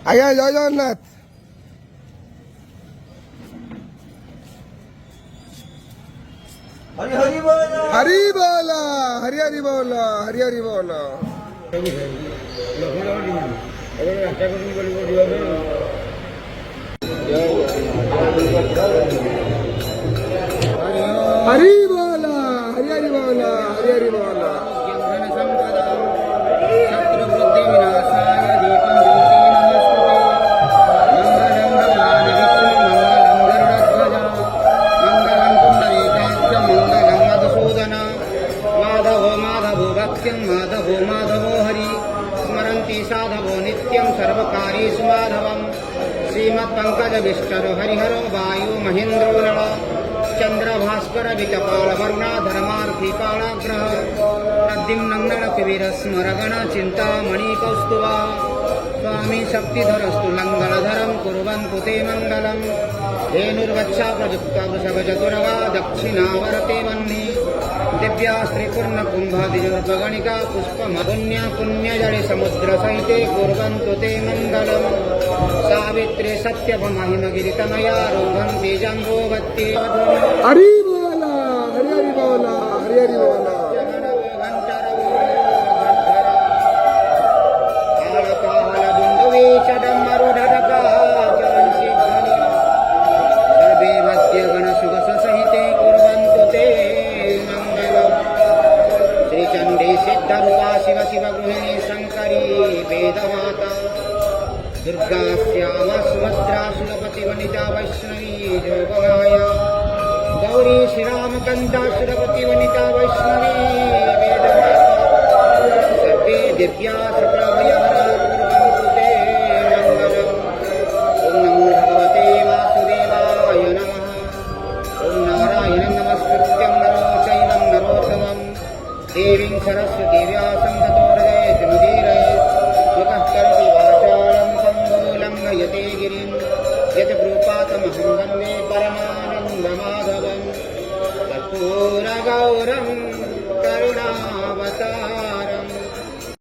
ଆଜ୍ଞା ଜୟ ଜଗନ୍ନାଥ। हरि हरि बोल हरी बोल हरी हरी बोल हरी हरी बोल। हरी बोल हरी हरी बोल हरी हरी बोल। माधवो माधवो हरि स्मरन्ति साधवो नित्यं सर्वकार्येषु माधवम् श्रीमत्पङ्कजविष्टरो हरिहरो वायु महेन्द्रो नळ चन्द्रभास्कर विचपाल वरुणा धर्मार्थी पालाग्रह प्रद्युम्नङ्गण कुबीर स्मरगण चिन्तामणि कौस्तुभा स्वामी शक्तिधरस्तु लङ्गलधरं कुर्वन्तु ते मङ्गलम् धेनुर्वच्छा प्रयुक्ता वृषभचतुरगा दक्षिणावरते वह्नि दिव्या श्रीपूर्णकुम्भादिजगणिका पुष्पमपुण्या पुण्यजले समुद्रसहिते कुर्वन्तु ते मङ्गलम् सावित्रे सत्यभमहिमगिरितमया रोहन्ति जम्बोवत्ति हरी बोल हरी हरी बोल हरी हरी बोल। सर्वे भक्त्यगणशुभसहिते कुर्वन्तु ते मङ्गलम् श्रीचण्डी सिद्धरूपा शिव शिवगृहिणी शङ्करी वेदमाता दुर्गा श्यामा सुभद्रा सुरपतिवनिता वैष्णवी योगमाया गौरी श्रीरामकन्ता सुरपतिवनिता वैष्णवी वेदमाता सर्वे दिव्या